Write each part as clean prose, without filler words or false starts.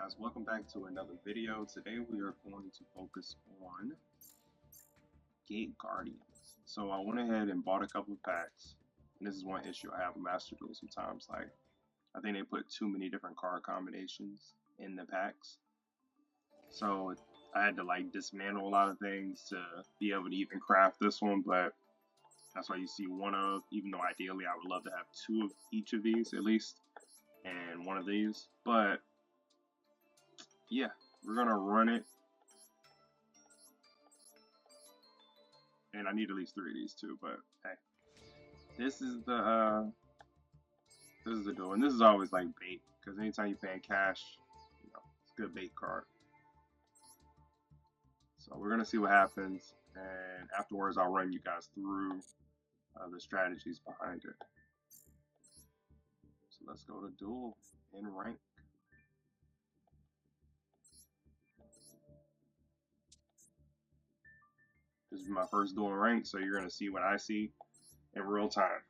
Guys, welcome back to another video. Today we are going to focus on Gate Guardians. So I went ahead and bought a couple of packs, and this is one issue I have with Master Duel sometimes. Like, I think they put too many different card combinations in the packs. So I had to like dismantle a lot of things to be able to even craft this one, but that's why you see one of, even though ideally I would love to have two of each of these at least, and one of these, but yeah, we're gonna run it, and I need at least three of these too. But hey, this is the duel, and this is always like bait because anytime you're paying cash, you know, it's a good bait card. So we're gonna see what happens, and afterwards I'll run you guys through the strategies behind it. So let's go to duel in rank. This is my first duel in rank, so you're gonna see what I see in real time.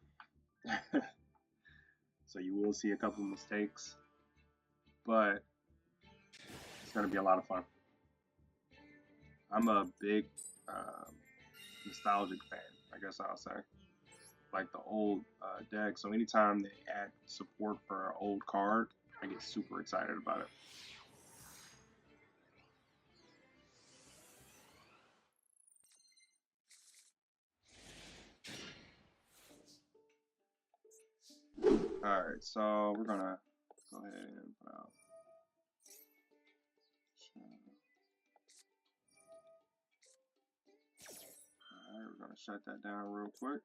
So you will see a couple mistakes, but it's gonna be a lot of fun. I'm a big nostalgic fan, I guess I'll say. Like the old deck, so anytime they add support for an old card, I get super excited about it. Alright, so we're gonna go ahead and put out. Alright, we're gonna shut that down real quick.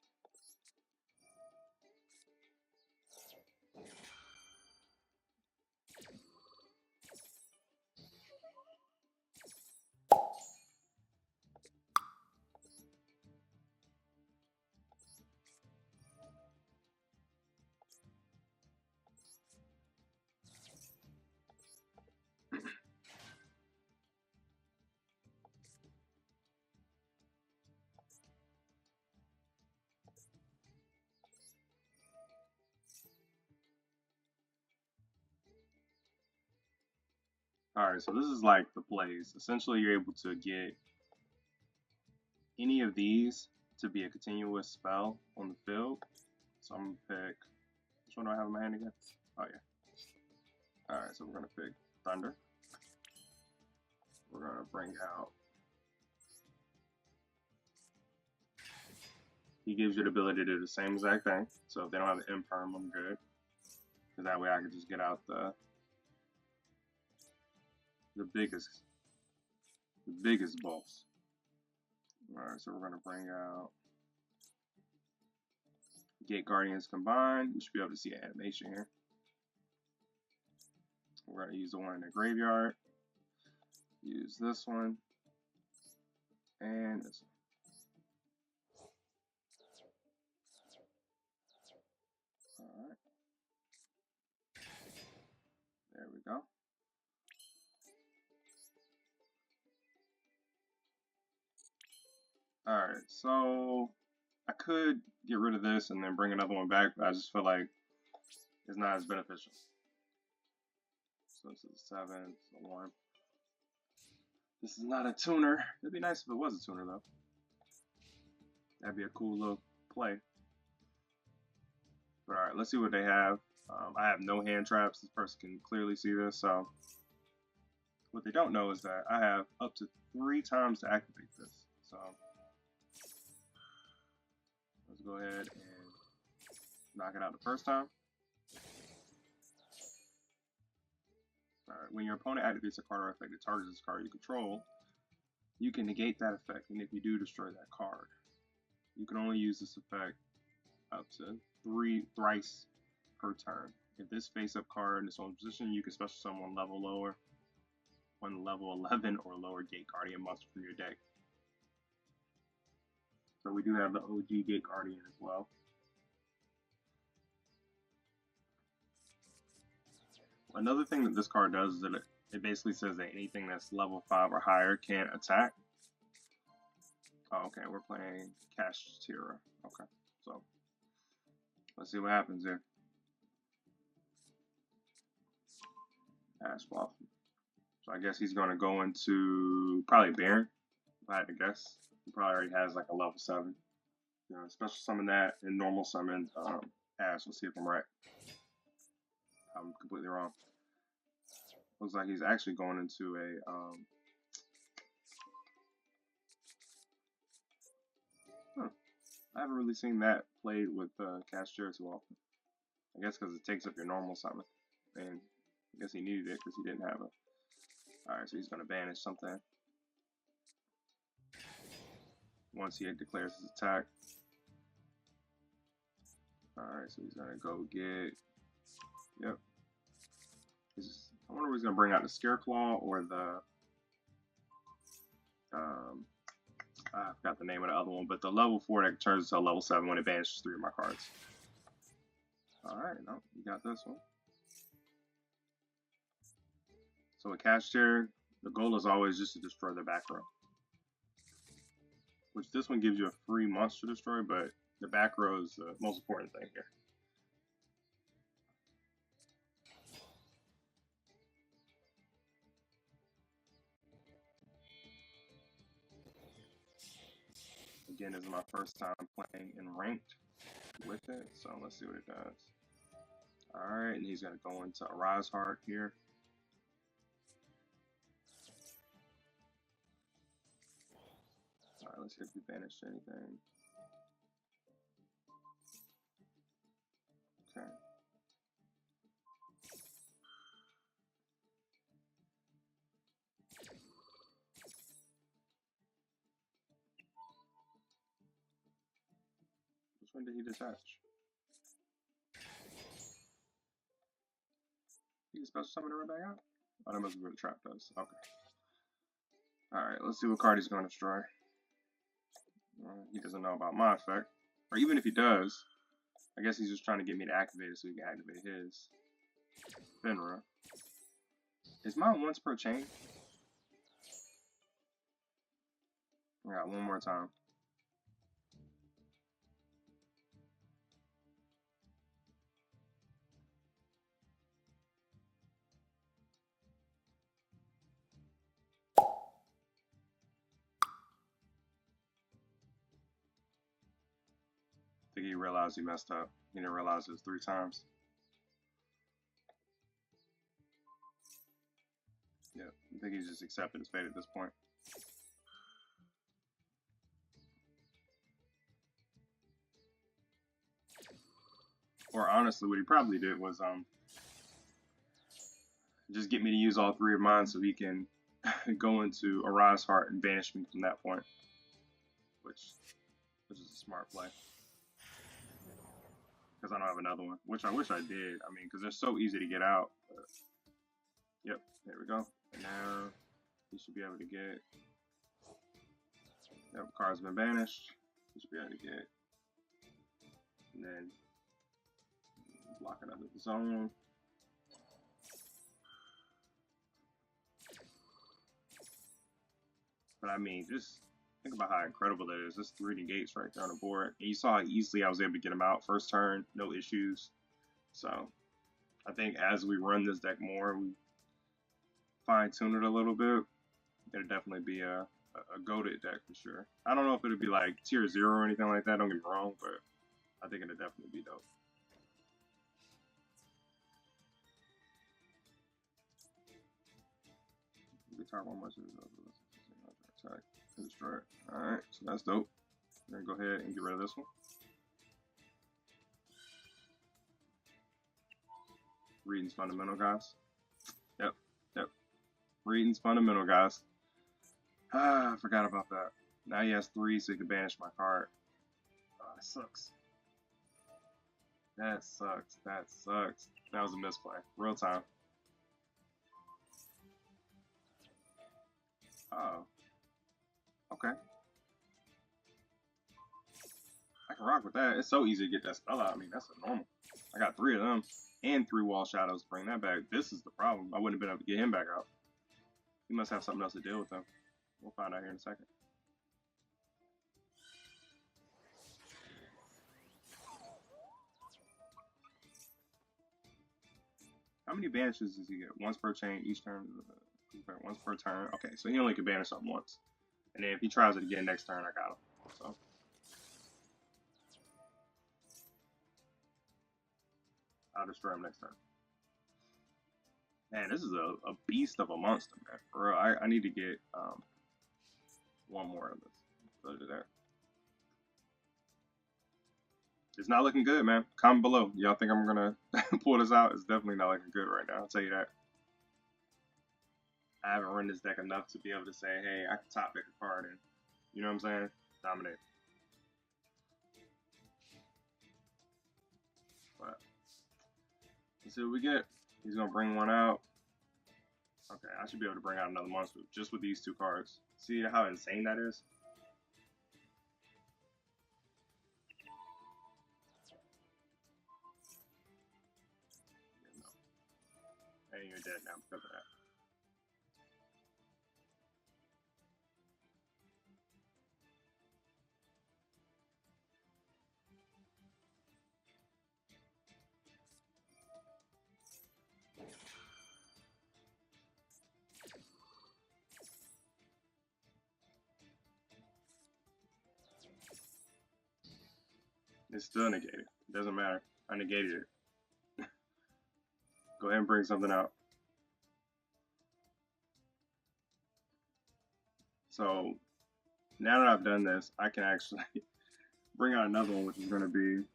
Alright, so this is like the plays. Essentially, you're able to get any of these to be a continuous spell on the field. So I'm gonna pick, which one do I have in my hand again? Oh yeah. Alright, so we're gonna pick Thunder. We're gonna bring out. He gives you the ability to do the same exact thing. So if they don't have an imperm, I'm good. Because that way I can just get out the biggest boss. Alright, so we're gonna bring out Gate Guardians combined. You should be able to see an animation here. We're gonna use the one in the graveyard. Use this one. And this one. Alright. There we go. Alright, so I could get rid of this and then bring another one back, but I just feel like it's not as beneficial. So this is 7, so 1. This is not a tuner. It'd be nice if it was a tuner though. That'd be a cool little play. But alright, let's see what they have. I have no hand traps. This person can clearly see this. So what they don't know is that I have up to 3 times to activate this. So let's go ahead and knock it out the first time. Alright, when your opponent activates a card or effect that targets this card you control, you can negate that effect, and if you do, destroy that card. You can only use this effect up to thrice per turn. If this face-up card in its own position, you can special summon one level 11 or lower Gate Guardian monster from your deck. So we do have the OG Gate Guardian as well. Another thing that this card does is that it basically says that anything that's level 5 or higher can't attack. Oh, okay, we're playing Kashtira. Okay, so let's see what happens here. Ash Bluff. So I guess he's going to go into probably Baron, if I had to guess. He probably already has like a level 7. You know, special summon that and normal summon Ash. Let's see if I'm right. I'm completely wrong. Looks like he's actually going into a I haven't really seen that played with Kashtira too often. I guess because it takes up your normal summon. And I guess he needed it because he didn't have a. Alright, so he's going to banish something once he declares his attack. Alright, so he's going to go get. Yep. I wonder if he's going to bring out the Scareclaw or the. I forgot the name of the other one, but the level 4 that turns into a level 7 when it banishes 3 of my cards. Alright, no, you got this one. So with Kashtira, the goal is always just to destroy the back row. Which this one gives you a free monster to destroy, but the back row is the most important thing here. Again, this is my first time playing in ranked with it, so let's see what it does. Alright, and he's going to go into Arise Heart here. Alright, let's see if we banished anything. Okay. Which one did he detach? He can special summon it right back out? Oh, that must be where the trap does. Okay. Alright, let's see what card he's going to destroy. He doesn't know about my effect. Or even if he does, I guess he's just trying to get me to activate it so he can activate his. Finra. Is mine once per chain? I got one more time. I think he realized he messed up. He didn't realize it was 3 times. Yeah, I think he's just accepted his fate at this point. Or honestly, what he probably did was just get me to use all 3 of mine so he can go into Arise Heart and banish me from that point. Which is a smart play. Because I don't have another one, which I wish I did. I mean, because they're so easy to get out. But, yep, there we go. And now he should be able to get. Yep, card's been banished. He should be able to get. And then block it out of the zone. But I mean, just think about how incredible that is. Just 3 negates right there on the board. And you saw how easily I was able to get him out first turn, no issues. So I think as we run this deck more, we fine tune it a little bit. It'll definitely be a goated deck for sure. I don't know if it'll be like tier 0 or anything like that, don't get me wrong, but I think it'll definitely be dope. Guitar one much attack and destroy it. Alright, so that's dope. We're gonna go ahead and get rid of this one. Reading's fundamental, guys. Yep. Reading's fundamental, guys. Ah, I forgot about that. Now he has 3, so he can banish my card. Oh, that sucks. That sucks. That was a misplay. Real time. Uh-oh. Okay. I can rock with that. It's so easy to get that spell out. I mean, that's normal. I got 3 of them and 3 wall shadows to bring that back. This is the problem. I wouldn't have been able to get him back out. He must have something else to deal with them. We'll find out here in a second. How many banishes does he get? Once per chain each turn. Once per turn. Okay, so he only can banish something once. And then if he tries it again next turn, I got him. So I'll destroy him next turn. Man, this is a beast of a monster, man. For real, I need to get one more of this. Look at that. It's not looking good, man. Comment below. Y'all think I'm gonna pull this out? It's definitely not looking good right now. I'll tell you that. I haven't run this deck enough to be able to say, hey, I can top deck a card and, you know what I'm saying? Dominate. But let's see what we get. He's gonna bring one out. Okay, I should be able to bring out another monster just with these two cards. See how insane that is? No. And you're dead now because of that. It's still negated. It doesn't matter. I negated it. Go ahead and bring something out. So now that I've done this, I can actually bring out another one, which is going to be.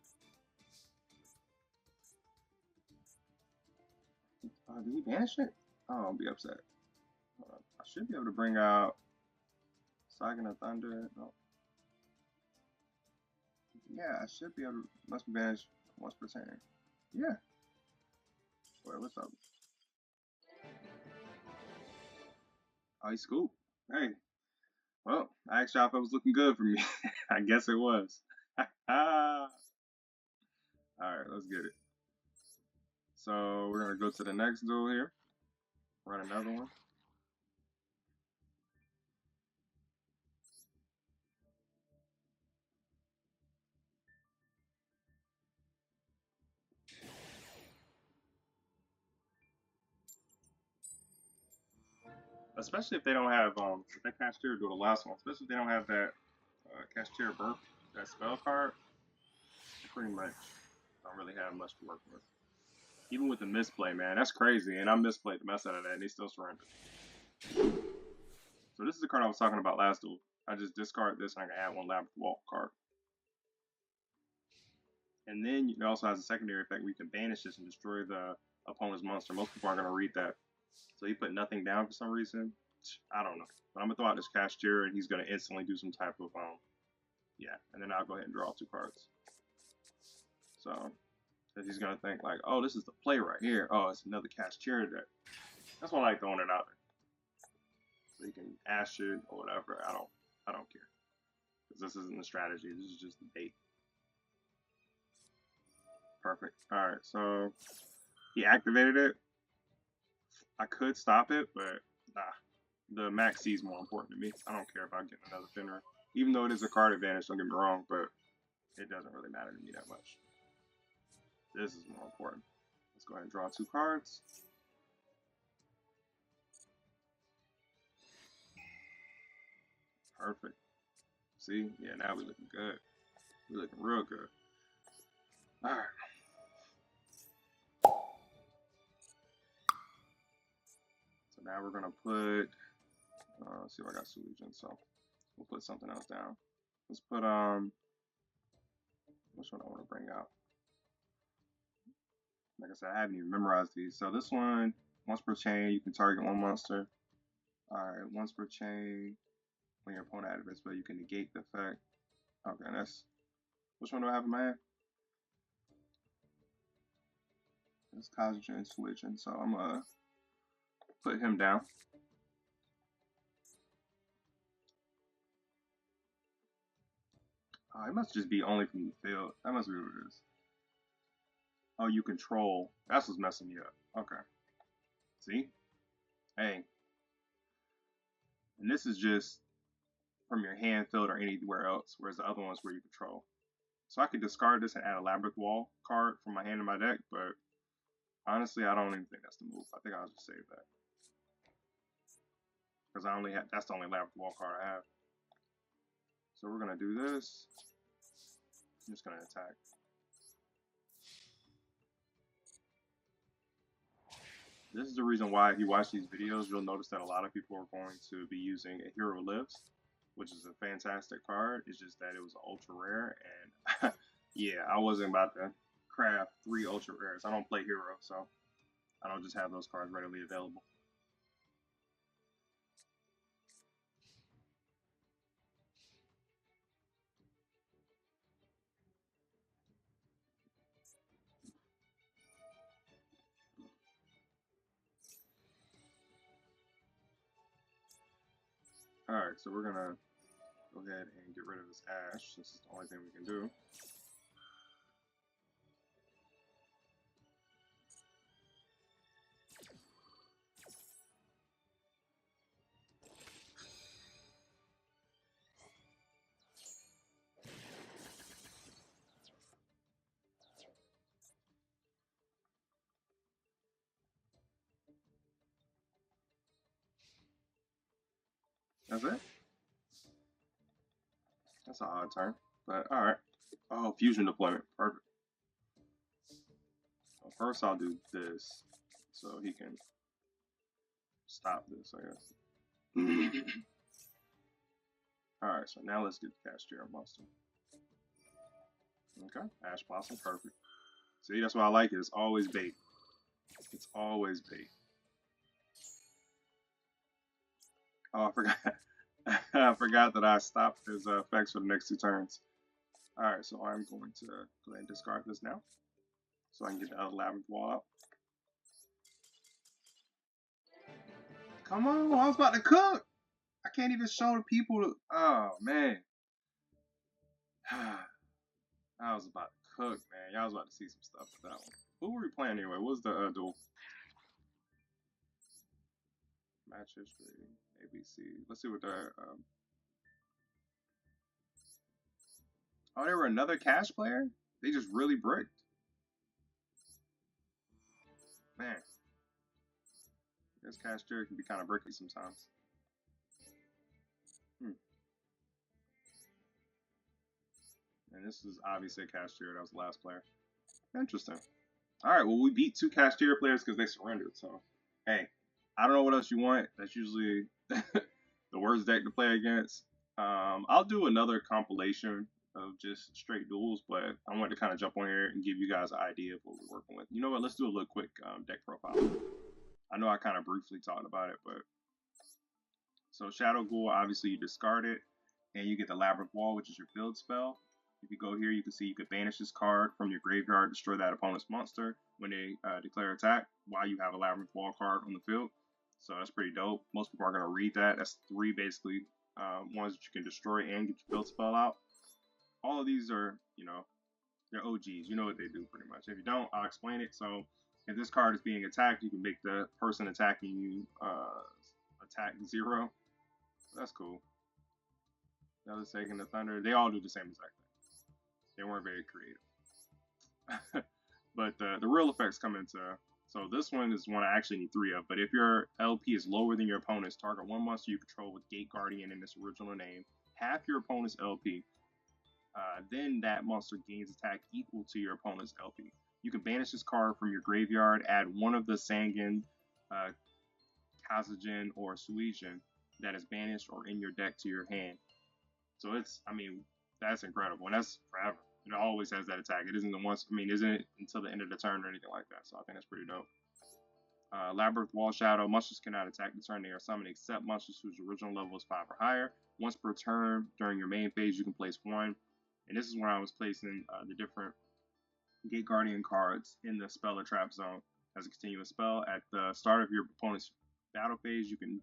Did he banish it? Oh, I'll be upset. I should be able to bring out Sagan of Thunder. No. Yeah, I should be able to. Must be banished once per turn. Yeah. Wait, what's up? Oh, he scooped. Hey. Well, I asked y'all if it was looking good for me. I guess it was. Alright, let's get it. So we're gonna go to the next duel here. Run another one. Especially if they don't have if that Kashtira do the last one, especially if they don't have that Kashtira Birth, that spell card, pretty much don't really have much to work with. Even with the misplay, man, that's crazy. And I misplayed the mess out of that, and they still surrendered. So this is the card I was talking about last duel. I just discard this, and I can add one Labyrinth Wall card. And then it also has a secondary effect where you can banish this and destroy the opponent's monster. Most people aren't going to read that. So he put nothing down for some reason. I don't know. But I'm going to throw out this Kashtira, and he's going to instantly do some type of, yeah. And then I'll go ahead and draw 2 cards. So he's going to think like, oh, this is the play right here. Oh, it's another Kashtira deck. That's why I like throwing it out there. So you can ash it or whatever. I don't care. Because this isn't the strategy. This is just the bait. Perfect. Alright, so he activated it. I could stop it, but nah. The max C is more important to me. I don't care about getting another Fenrir. Even though it is a card advantage, don't get me wrong, but it doesn't really matter to me that much. This is more important. Let's go ahead and draw 2 cards. Perfect. See? Yeah, now we're looking good. We're looking real good. Alright. So now we're gonna put let's see if I got solution. So we'll put something else down. Let's put which one I want to bring out. Like I said, I haven't even memorized these. So this one, once per chain, you can target one monster. Alright, once per chain, when your opponent activates, but you can negate the effect. Okay, that's which one do I have in my hand? It's Cosmic Intuition, so I'm gonna put him down. Oh, it must just be only from the field. That must be what it is. Oh, you control. That's what's messing me up. Okay. See? Hey. And this is just from your hand, field, or anywhere else, whereas the other one's where you control. So I could discard this and add a Labyrinth Wall card from my hand in my deck, but honestly, I don't even think that's the move. I think I'll just save that. because I only have, that's the only Labyrinth Wall card I have. So we're gonna do this. I'm just gonna attack. This is the reason why if you watch these videos, you'll notice that a lot of people are going to be using a Hero Lives, which is a fantastic card. It's just that it was ultra rare, and yeah, I wasn't about to craft 3 ultra rares. I don't play Hero, so I don't just have those cards readily available. Alright, so we're gonna go ahead and get rid of this Ash. This is the only thing we can do. That's it? That's an odd turn, but alright. Oh, fusion deployment. Perfect. Well, first I'll do this, so he can stop this, I guess. Alright, so now let's get the Kashtira monster. Okay, Ash Blossom, perfect. See, that's why I like it. It's always bait. It's always bait. Oh, I forgot. I forgot that I stopped his effects for the next 2 turns. Alright, so I'm going to go ahead and discard this now, so I can get the other Labyrinth Wall out. Come on, I was about to cook! I can't even show the people. Oh, man. I was about to cook, man. Y'all was about to see some stuff with that one. Who were we playing anyway? What was the duel? Match history, ABC. Let's see what the. Oh, they were another cash player? They just really bricked. Man. I guess Kashtira can be kind of bricky sometimes. And this is obviously a Kashtira. That was the last player. Interesting. Alright, well, we beat 2 Kashtira players because they surrendered. So, hey, I don't know what else you want. That's usually the worst deck to play against. I'll do another compilation of just straight duels, but I wanted to kind of jump on here and give you guys an idea of what we're working with. You know what? Let's do a little quick deck profile. I know I kind of briefly talked about it, but so Shadow Ghoul, obviously you discard it, and you get the Labyrinth Wall, which is your build spell. If you go here, you can see you could banish this card from your graveyard, destroy that opponent's monster when they declare attack while you have a Labyrinth Wall card on the field. So that's pretty dope. Most people are going to read that. That's 3 basically ones that you can destroy and get your build spell out. All of these are, you know, they're OGs. You know what they do pretty much. If you don't, I'll explain it. So if this card is being attacked, you can make the person attacking you attack 0. That's cool. Another Taking the Thunder. They all do the same exact thing. They weren't very creative. But the real effects come into... So this one is one I actually need 3 of. But if your LP is lower than your opponent's, target 1 monster you control with Gate Guardian in its original name, half your opponent's LP. Then that monster gains attack equal to your opponent's LP. You can banish this card from your graveyard, add 1 of the Sangan, Kazajan, or Suijin that is banished or in your deck to your hand. So it's, I mean, that's incredible, and that's forever. It always has that attack. It isn't the once, I mean, isn't it until the end of the turn or anything like that. So I think that's pretty dope. Labyrinth Wall Shadow. Monsters cannot attack the turn they are summoned except monsters whose original level is 5 or higher. Once per turn during your main phase, you can place 1. And this is where I was placing the different Gate Guardian cards in the spell or trap zone as a continuous spell. At the start of your opponent's battle phase, you can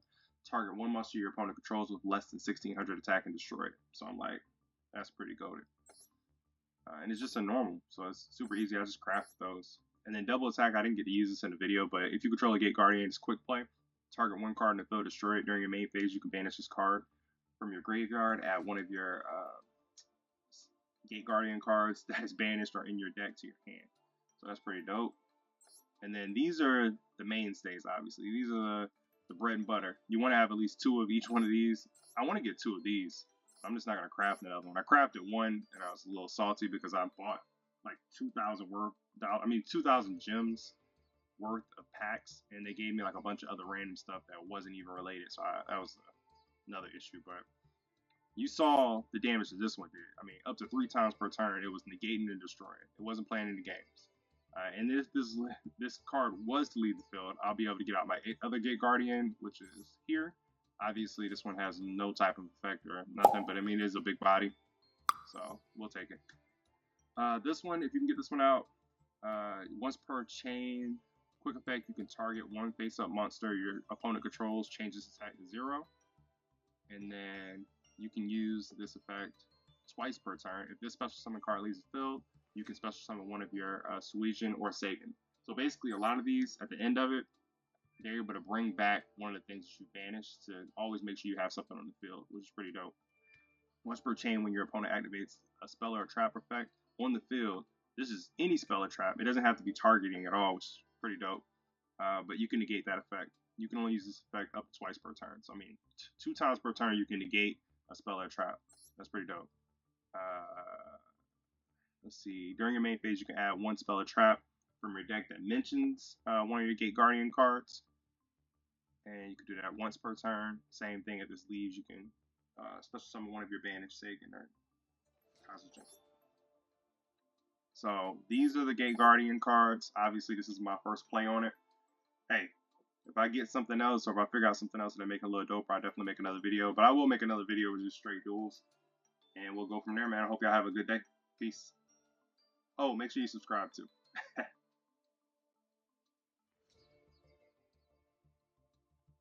target 1 monster your opponent controls with less than 1600 attack and destroy it. So I'm like, that's pretty goated. And it's just a normal, so it's super easy. I just crafted those. And then double attack, I didn't get to use this in the video, but if you control a Gate Guardian, it's quick play. Target 1 card in the field, destroy it during your main phase. You can banish this card from your graveyard, add 1 of your Gate Guardian cards that is banished or in your deck to your hand. So that's pretty dope. And then these are the mainstays, obviously. These are the bread and butter. You want to have at least 2 of each one of these. I want to get 2 of these. I'm just not gonna craft another one. I crafted one, and I was a little salty because I bought like 2,000 2,000 gems worth of packs, and they gave me like a bunch of other random stuff that wasn't even related. So that was another issue. But you saw the damage that this one did. I mean, up to 3 times per turn, it was negating and destroying. It wasn't playing any games. And this card was to leave the field. I'll be able to get out my other Gate Guardian, which is here. Obviously, this one has no type of effect or nothing, but I mean, it is a big body, so we'll take it. This one, if you can get this one out, once per chain, quick effect, you can target one face-up monster your opponent controls, changes attack to 0. And then you can use this effect twice per turn. If this special summon card leaves the field, you can special summon one of your Suijin or Sagan. So basically, a lot of these, at the end of it, they're able to bring back one of the things that you banished to always make sure you have something on the field, which is pretty dope. Once per chain, when your opponent activates a spell or a trap effect on the field, this is any spell or trap. It doesn't have to be targeting at all, which is pretty dope. But you can negate that effect. You can only use this effect up to twice per turn. So, I mean, 2 times per turn, you can negate a spell or a trap. That's pretty dope. Let's see. During your main phase, you can add 1 spell or trap from your deck that mentions one of your Gate Guardian cards. And you can do that once per turn. Same thing if this leaves, you can special summon one of your banished Sagan or Concentration. So these are the Gate Guardian cards. Obviously, this is my first play on it. Hey, if I get something else or if I figure out something else that make it a little doper, I'll definitely make another video. But I will make another video with just straight duels. And we'll go from there, man. I hope y'all have a good day. Peace. Oh, make sure you subscribe too.